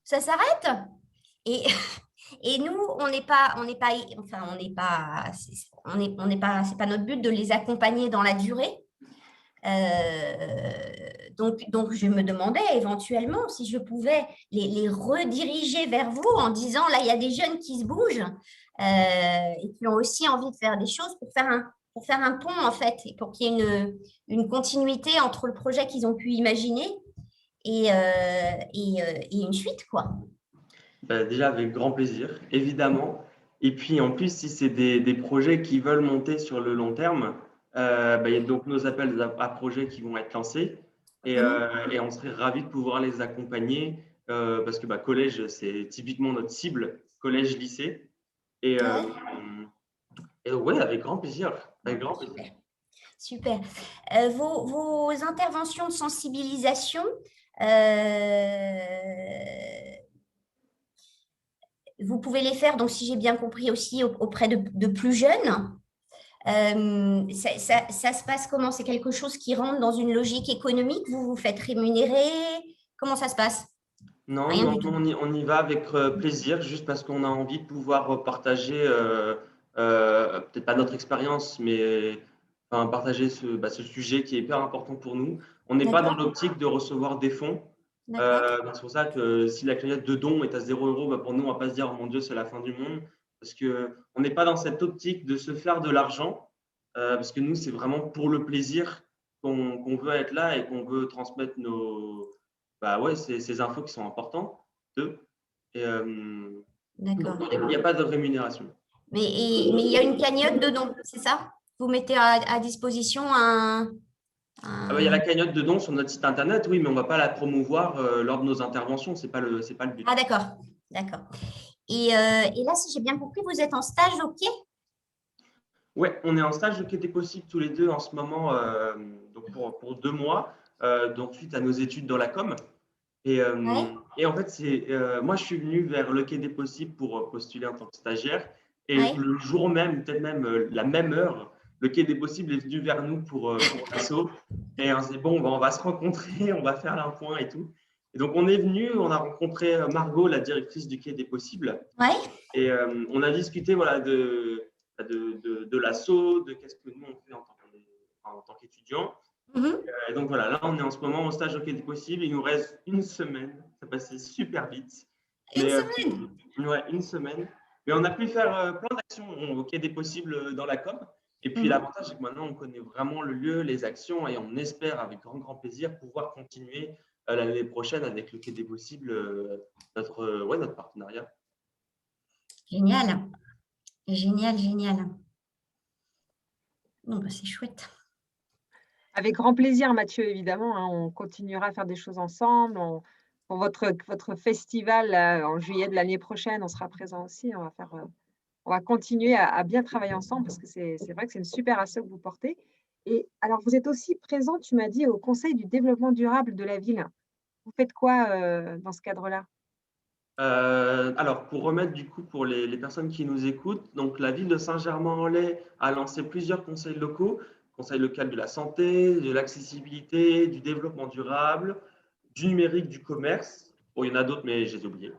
Ça s'arrête? Et nous, c'est pas notre but de les accompagner dans la durée. Donc, je me demandais éventuellement si je pouvais les rediriger vers vous en disant, là, il y a des jeunes qui se bougent et qui ont aussi envie de faire des choses pour faire un pont, en fait, et pour qu'il y ait une continuité entre le projet qu'ils ont pu imaginer et une suite, quoi. Déjà, avec grand plaisir, évidemment. Et puis, en plus, si c'est des projets qui veulent monter sur le long terme, il y a donc nos appels à projets qui vont être lancés. Et on serait ravis de pouvoir les accompagner parce que collège, c'est typiquement notre cible, collège-lycée. Et ouais, avec grand plaisir. Avec grand plaisir. Super. Vos interventions de sensibilisation, vous pouvez les faire, donc si j'ai bien compris aussi, auprès de plus jeunes. Ça se passe comment? C'est quelque chose qui rentre dans une logique économique? Vous vous faites rémunérer? Comment ça se passe? Non, Rien du tout. on y va avec plaisir, juste parce qu'on a envie de pouvoir partager, peut-être pas notre expérience, mais partager ce sujet qui est hyper important pour nous. On n'est pas dans l'optique de recevoir des fonds. C'est pour ça que si la cagnotte de dons est à 0 €, pour nous, on ne va pas se dire, oh mon Dieu, c'est la fin du monde. Parce qu'on n'est pas dans cette optique de se faire de l'argent. Parce que nous, c'est vraiment pour le plaisir qu'on veut être là et qu'on veut transmettre ces infos qui sont importantes. D'accord. Il n'y a pas de rémunération. Mais il y a une cagnotte de dons, c'est ça? Vous mettez à disposition Il y a la cagnotte de dons sur notre site internet, oui, mais on ne va pas la promouvoir lors de nos interventions. Ce n'est pas le but. Ah, d'accord. Et là, si j'ai bien compris, vous êtes en stage au Quai? Oui, on est en stage au Quai des Possibles tous les deux en ce moment, donc pour 2 mois, donc suite à nos études dans la com. Et en fait, moi, je suis venu vers le Quai des Possibles pour postuler en tant que stagiaire. Et le jour même, peut-être même la même heure, le Quai des Possibles est venu vers nous pour l'assaut. Et on s'est dit, bon, on va se rencontrer, on va faire un point et tout. Et donc, on est venu, on a rencontré Margot, la directrice du Quai des Possibles. Ouais. Et on a discuté voilà, de l'assaut, de qu'est-ce que nous on fait en tant qu'étudiants. Et donc voilà, là on est en ce moment au stage au Quai des Possibles. Il nous reste une semaine. Ça passait super vite. Une semaine. Ouais, une semaine. Mais on a pu faire plein d'actions au Quai des Possibles dans la com. Et puis l'avantage, c'est que maintenant on connaît vraiment le lieu, les actions, et on espère avec grand plaisir pouvoir continuer l'année prochaine avec le Quai des Possibles, notre partenariat. Génial. Génial. Bon, bah, c'est chouette. Avec grand plaisir, Mathieu, évidemment, hein, on continuera à faire des choses ensemble. Pour votre festival là, en juillet de l'année prochaine, on sera présent aussi. On va continuer à bien travailler ensemble parce que c'est vrai que c'est une super asso que vous portez. Et alors, vous êtes aussi présent, tu m'as dit, au Conseil du développement durable de la ville. Vous faites quoi dans ce cadre-là? Alors, pour remettre du coup pour les personnes qui nous écoutent, donc la ville de Saint-Germain-en-Laye a lancé plusieurs conseils locaux, conseil local de la santé, de l'accessibilité, du développement durable, du numérique, du commerce. Bon, il y en a d'autres, mais je les ai oubliés.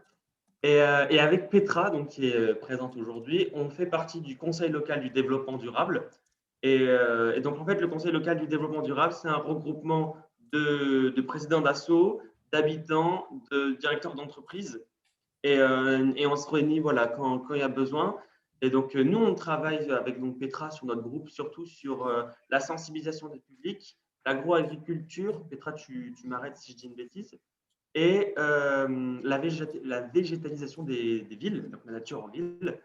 Et avec Petra, donc, qui est présente aujourd'hui, on fait partie du conseil local du développement durable. Et donc, en fait, le conseil local du développement durable, c'est un regroupement de présidents d'asso, d'habitants, de directeurs d'entreprise et on se réunit voilà, quand il y a besoin. Et donc, nous, on travaille avec donc, Petra sur notre groupe, surtout sur la sensibilisation des publics, l'agroagriculture. Petra, tu m'arrêtes si je dis une bêtise. Et la végétalisation des villes, donc la nature en ville.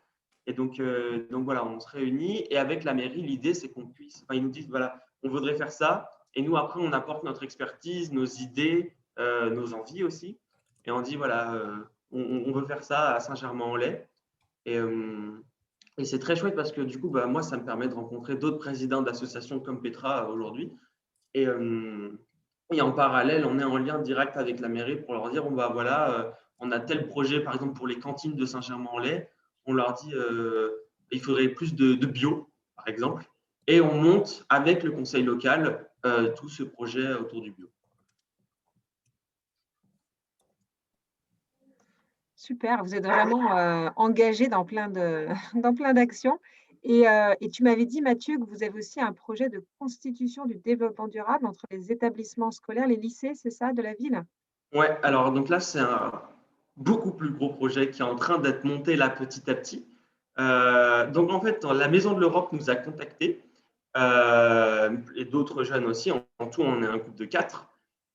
Et donc voilà, on se réunit. Et avec la mairie, l'idée, c'est qu'on puisse, enfin, ils nous disent, voilà, on voudrait faire ça. Et nous, après, on apporte notre expertise, nos idées, nos envies aussi. Et on dit, voilà, on veut faire ça à Saint-Germain-en-Laye. Et c'est très chouette parce que du coup, bah, moi, ça me permet de rencontrer d'autres présidents d'associations comme Petra aujourd'hui. Et en parallèle, on est en lien direct avec la mairie pour leur dire, bon, bah, voilà, on a tel projet, par exemple, pour les cantines de Saint-Germain-en-Laye. On leur dit, il faudrait plus de bio, par exemple. Et on monte avec le conseil local tout ce projet autour du bio. Super, vous êtes vraiment engagé dans plein d'actions. Et tu m'avais dit, Mathieu, que vous avez aussi un projet de constitution du développement durable entre les établissements scolaires, les lycées, c'est ça, de la ville? Ouais, alors donc là, c'est un beaucoup plus gros projet qui est en train d'être monté là petit à petit. Donc en fait, la Maison de l'Europe nous a contactés et d'autres jeunes aussi. En tout, on est un groupe de 4.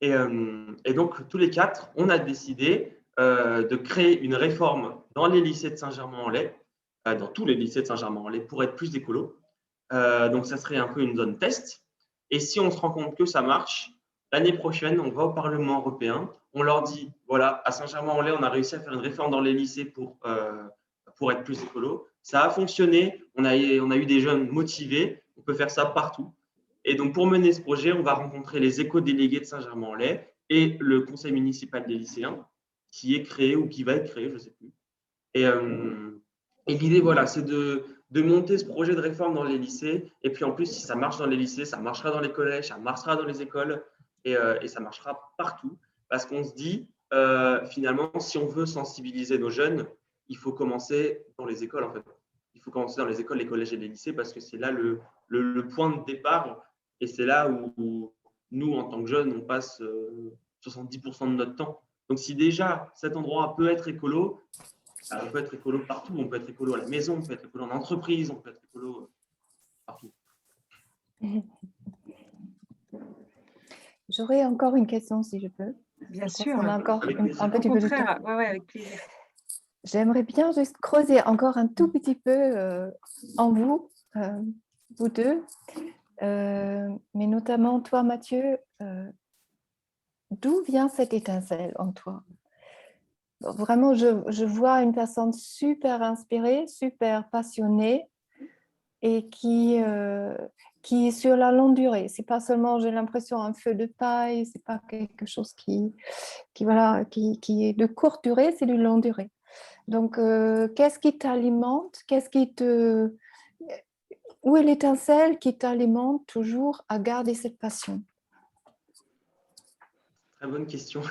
Et donc, tous les 4, on a décidé de créer une réforme dans les lycées de Saint-Germain-en-Laye, dans tous les lycées de Saint-Germain-en-Laye, pour être plus écolo. Donc, ça serait un peu une zone test. Et si on se rend compte que ça marche, l'année prochaine, on va au Parlement européen. On leur dit, voilà, à Saint-Germain-en-Laye, on a réussi à faire une réforme dans les lycées pour être plus écolo. Ça a fonctionné. On a eu des jeunes motivés. On peut faire ça partout. Et donc, pour mener ce projet, on va rencontrer les éco-délégués de Saint-Germain-en-Laye et le conseil municipal des lycéens qui est créé ou qui va être créé, je ne sais plus. Et l'idée, voilà, c'est de monter ce projet de réforme dans les lycées. Et puis, en plus, si ça marche dans les lycées, ça marchera dans les collèges, ça marchera dans les écoles et ça marchera partout. Parce qu'on se dit, finalement, si on veut sensibiliser nos jeunes, il faut commencer dans les écoles, en fait. Il faut commencer dans les écoles, les collèges et les lycées parce que c'est là le point de départ. Et c'est là où nous, en tant que jeunes, on passe 70% de notre temps. Donc, si déjà cet endroit peut être écolo, on peut être écolo partout. On peut être écolo à la maison, on peut être écolo en entreprise, on peut être écolo partout. J'aurais encore une question, si je peux. Bien sûr. On a encore un Au petit peu de temps. contraire, ouais, avec plaisir. J'aimerais bien juste creuser encore un tout petit peu en vous, vous deux, mais notamment toi, Mathieu. D'où vient cette étincelle en toi? Vraiment, je vois une personne super inspirée, super passionnée et qui est sur la longue durée. C'est pas seulement, j'ai l'impression, un feu de paille, c'est pas quelque chose qui est de courte durée, c'est de longue durée. Donc, qu'est-ce qui t'alimente? Où est l'étincelle qui t'alimente toujours à garder cette passion? très bonne question.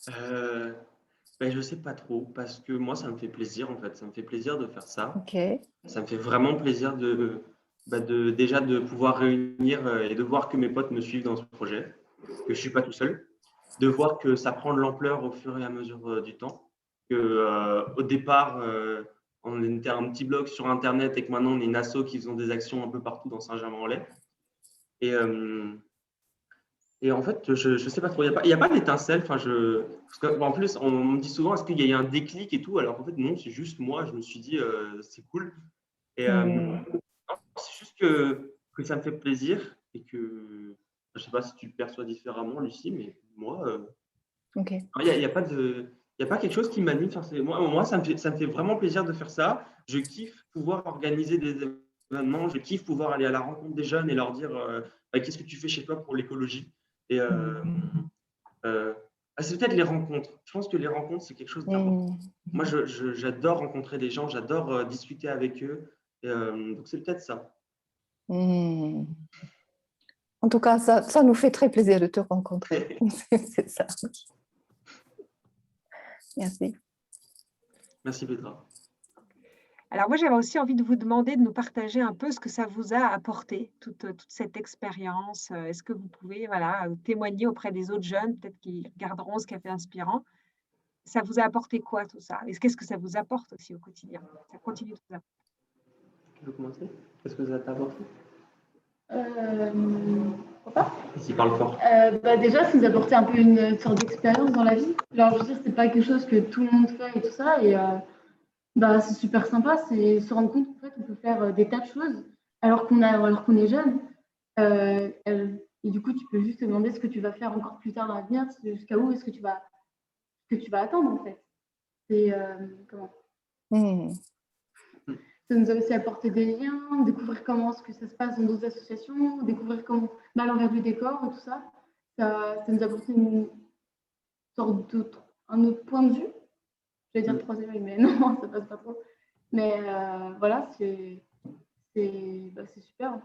Ben, je ne sais pas trop, parce que moi, ça me fait plaisir, en fait. Ça me fait plaisir de faire ça. Ok. Ça me fait vraiment plaisir déjà de pouvoir réunir et de voir que mes potes me suivent dans ce projet, que je ne suis pas tout seul, de voir que ça prend de l'ampleur au fur et à mesure du temps, que au départ, on était un petit blog sur Internet et que maintenant, on est une asso qui faisons des actions un peu partout dans Saint-Germain-en-Laye. Et en fait, je ne sais pas trop, il y a pas d'étincelle. Parce que, en plus, on me dit souvent, est-ce qu'il y a eu un déclic et tout? Alors qu'en fait, non, c'est juste moi, je me suis dit, c'est cool. Et c'est juste que ça me fait plaisir et que, je ne sais pas si tu le perçois différemment, Lucie, mais moi, Ok. il y a pas quelque chose qui m'anime. Enfin, moi ça me fait vraiment plaisir de faire ça. Je kiffe pouvoir organiser des événements, je kiffe pouvoir aller à la rencontre des jeunes et leur dire qu'est-ce que tu fais chez toi pour l'écologie. Et c'est peut-être les rencontres. Je pense que les rencontres, c'est quelque chose d'important. Moi, j'adore rencontrer des gens, j'adore discuter avec eux. Donc, c'est peut-être ça. En tout cas, ça nous fait très plaisir de te rencontrer. C'est ça. Merci. Merci, Petra. Alors moi, j'avais aussi envie de vous demander de nous partager un peu ce que ça vous a apporté, toute cette expérience. Est-ce que vous pouvez témoigner auprès des autres jeunes, peut-être qui regarderont ce Café Inspirant? Ça vous a apporté quoi tout ça? Et qu'est-ce que ça vous apporte aussi au quotidien? Ça continue de vous apporter. Tu veux commencer? Qu'est-ce que ça t'a apporté? Pourquoi pas? S'il parle fort. Déjà, ça nous apportait un peu une sorte d'expérience dans la vie. Genre, je veux dire, c'est pas quelque chose que tout le monde fait et tout ça. Et c'est super sympa, c'est se rendre compte qu'en fait, on peut faire des tas de choses alors qu'on est jeune. Et du coup, tu peux juste te demander ce que tu vas faire encore plus tard dans l'avenir, jusqu'à où est-ce que tu vas attendre en fait. C'est comment Ça nous a aussi apporté des liens, découvrir comment ce que ça se passe dans d'autres associations, découvrir comment l'envers du décor et tout ça. Ça nous a apporté un autre point de vue. Je vais dire troisième œil, mais non, ça passe pas trop. Mais voilà, c'est super en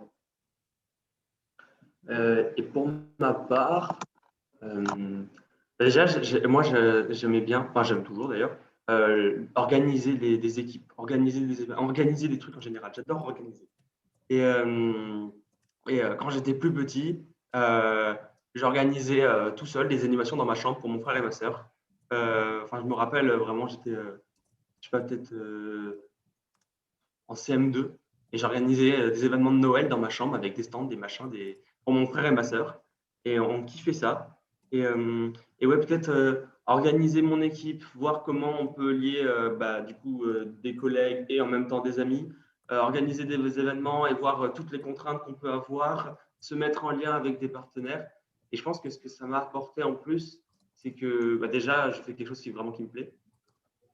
fait. Et pour ma part, déjà, moi, j'aimais bien, enfin, j'aime toujours d'ailleurs, organiser des équipes, organiser des trucs en général. J'adore organiser. Et quand j'étais plus petit, j'organisais tout seul des animations dans ma chambre pour mon frère et ma sœur. Je me rappelle vraiment, j'étais, je sais pas, peut-être en CM2, et j'organisais des événements de Noël dans ma chambre avec des stands, des machins, pour mon frère et ma sœur. Et on kiffait ça. Et ouais, peut-être organiser mon équipe, voir comment on peut lier des collègues et en même temps des amis, organiser des événements et voir toutes les contraintes qu'on peut avoir, se mettre en lien avec des partenaires. Et je pense que ce que ça m'a apporté en plus, c'est que déjà, je fais quelque chose qui me plaît.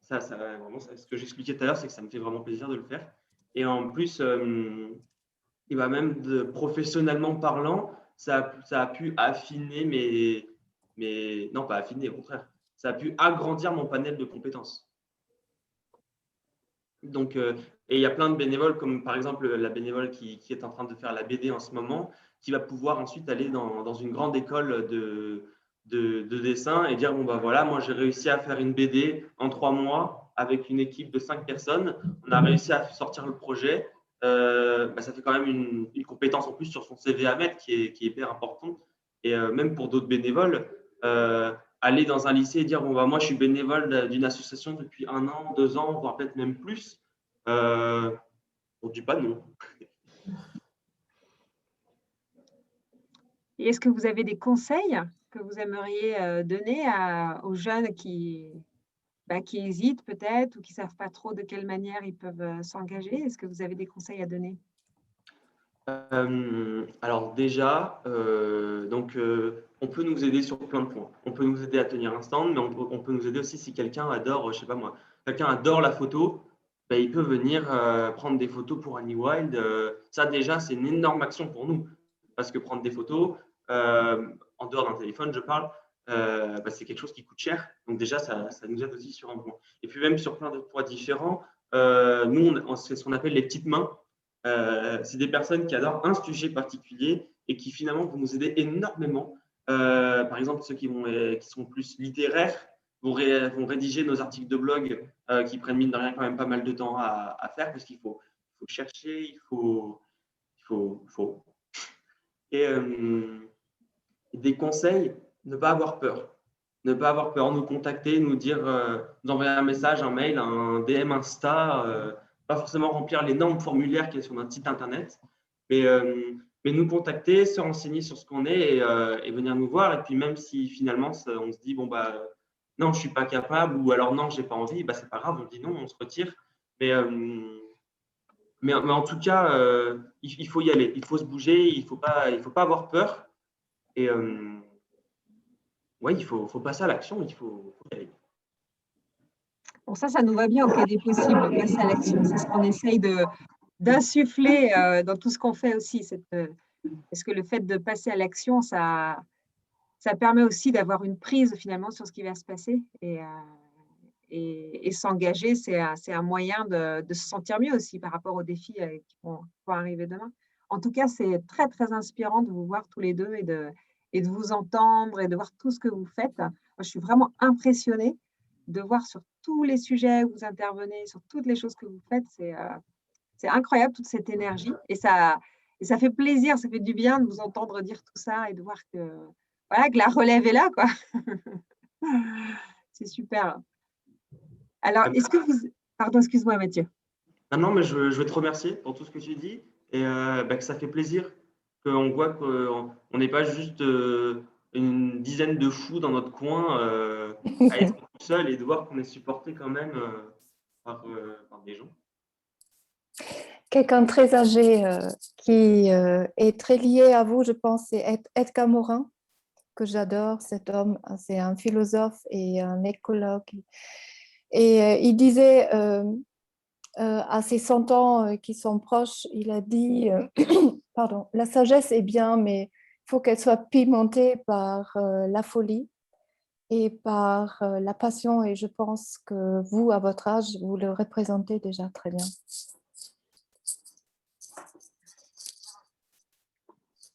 Vraiment, ce que j'expliquais tout à l'heure, c'est que ça me fait vraiment plaisir de le faire. Et en plus, professionnellement parlant, ça a pu affiner mais non, pas affiner, au contraire. Ça a pu agrandir mon panel de compétences. Donc, et il y a plein de bénévoles, comme par exemple la bénévole qui est en train de faire la BD en ce moment, qui va pouvoir ensuite aller dans une grande école de dessin et dire, voilà, moi j'ai réussi à faire une BD en 3 mois avec une équipe de 5 personnes. On a réussi à sortir le projet. Ça fait quand même une compétence en plus sur son CV à mettre qui est hyper importante. Et même pour d'autres bénévoles, aller dans un lycée et dire moi je suis bénévole d'une association depuis 1 an, 2 ans, voire peut-être même plus, on ne dit pas non. Et est-ce que vous avez des conseils que vous aimeriez donner aux jeunes qui hésitent peut-être ou qui ne savent pas trop de quelle manière ils peuvent s'engager? Est-ce que vous avez des conseils à donner? Alors déjà, on peut nous aider sur plein de points. On peut nous aider à tenir un stand, mais on peut nous aider aussi si quelqu'un adore, je sais pas moi, quelqu'un adore la photo, il peut venir prendre des photos pour Annie Wild. Ça déjà, c'est une énorme action pour nous, parce que prendre des photos, en dehors d'un téléphone, je parle, c'est quelque chose qui coûte cher. Donc déjà, ça nous aide aussi sur un point. Et puis même sur plein de points différents, nous, c'est ce qu'on appelle les petites mains. C'est des personnes qui adorent un sujet particulier et qui finalement vont nous aider énormément Par exemple, ceux qui sont plus littéraires vont rédiger nos articles de blog qui prennent mine de rien quand même pas mal de temps à faire parce qu'il faut chercher, il faut. Et des conseils, ne pas avoir peur. Ne pas avoir peur, nous contacter, nous dire, nous envoyer un message, un mail, un DM Insta, pas forcément remplir l'énorme formulaire qui est sur notre site internet, mais nous contacter, se renseigner sur ce qu'on est et venir nous voir. Et puis même si finalement on se dit, bon, bah, non, je ne suis pas capable ou alors non, je n'ai pas envie, bah, c'est pas grave, on dit non, on se retire. Mais en tout cas, il faut y aller, il faut se bouger, il faut pas avoir peur. Et ouais, il faut passer à l'action, il faut y aller. Bon, ça nous va bien au cas des possibles, passer à l'action. C'est ce qu'on essaye d'insuffler dans tout ce qu'on fait aussi. Parce que le fait de passer à l'action, ça permet aussi d'avoir une prise finalement sur ce qui va se passer. Et s'engager, c'est un moyen de se sentir mieux aussi par rapport aux défis qui vont arriver demain. En tout cas, c'est très, très inspirant de vous voir tous les deux et de vous entendre et de voir tout ce que vous faites. Moi, je suis vraiment impressionnée de voir sur tous les sujets où vous intervenez, sur toutes les choses que vous faites. C'est incroyable, toute cette énergie. Et ça fait plaisir, ça fait du bien de vous entendre dire tout ça et de voir que la relève est là, quoi. C'est super. Alors, est-ce que vous… Pardon, excuse-moi, Mathieu. Non, mais je veux te remercier pour tout ce que tu dis et que ça fait plaisir qu'on voit qu'on n'est pas juste une dizaine de fous dans notre coin à être tout seul et de voir qu'on est supporté quand même par des gens. Quelqu'un de très âgé qui est très lié à vous, je pense, c'est Edgar Morin, que j'adore. Cet homme, c'est un philosophe et un écologue. Et il disait à ses 100 ans qui sont proches, il a dit pardon, la sagesse est bien, mais il faut qu'elle soit pimentée par la folie et par la passion. Et je pense que vous, à votre âge, vous le représentez déjà très bien.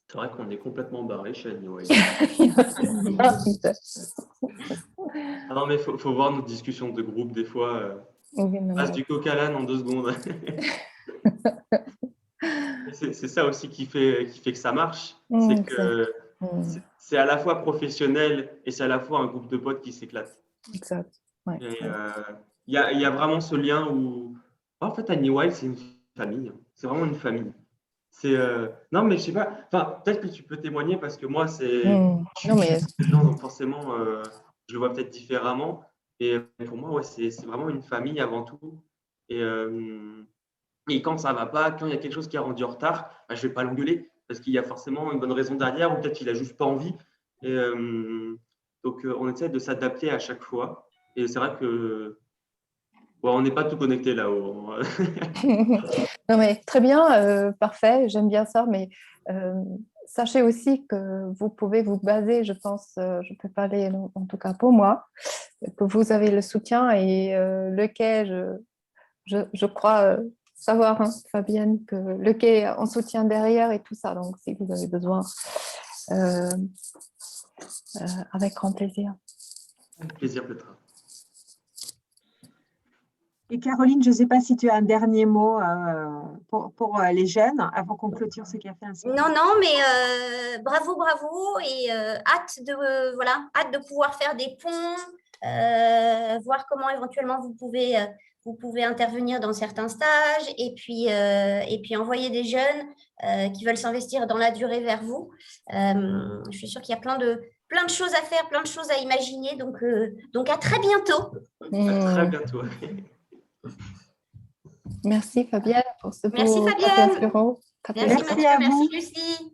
C'est vrai qu'on est complètement barré chez Anyway. Ah non, mais il faut voir nos discussions de groupe des fois. On passe du coq à l'âne en 2 secondes. C'est ça aussi qui fait que ça marche. C'est que c'est à la fois professionnel et c'est à la fois un groupe de potes qui s'éclate. Exact. Ouais, il y a vraiment ce lien où, en fait, Anyway, c'est une famille. C'est vraiment une famille. Non, mais je sais pas. Enfin, peut-être que tu peux témoigner parce que moi, donc forcément, je le vois peut-être différemment. Et pour moi, ouais, c'est vraiment une famille avant tout. Et quand ça va pas, quand il y a quelque chose qui est rendu en retard, bah, je vais pas l'engueuler parce qu'il y a forcément une bonne raison derrière ou peut-être qu'il a juste pas envie. Et donc, on essaie de s'adapter à chaque fois. Et c'est vrai que on n'est pas tout connecté là-haut. Non, mais très bien, parfait, j'aime bien ça, mais sachez aussi que vous pouvez vous baser, je pense, je peux parler en tout cas pour moi, que vous avez le soutien et lequel, je crois savoir, hein, Fabienne, que lequel en soutien derrière et tout ça, donc si vous avez besoin, avec grand plaisir. Avec plaisir, Petra. Et Caroline, je ne sais pas si tu as un dernier mot pour les jeunes avant qu'on clôture ce café inspirant. Non, mais bravo et hâte de pouvoir faire des ponts, voir comment éventuellement vous pouvez intervenir dans certains stages et puis envoyer des jeunes qui veulent s'investir dans la durée vers vous. Je suis sûre qu'il y a plein de choses à faire, plein de choses à imaginer, donc à très bientôt. À très bientôt. Merci Fabienne pour ce Merci beau Fabienne. café inspirant. Merci à vous. Merci Lucie.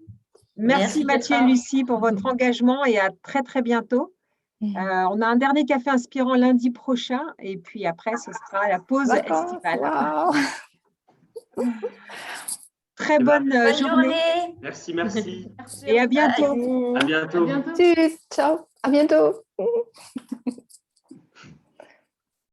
Merci Mathieu et Lucie pour votre engagement et à très très bientôt. On a un dernier café inspirant lundi prochain et puis après ce sera la pause estivale. Wow. Très bonne journée. Merci. Et à bientôt. À bientôt. Tschüss, ciao, à bientôt.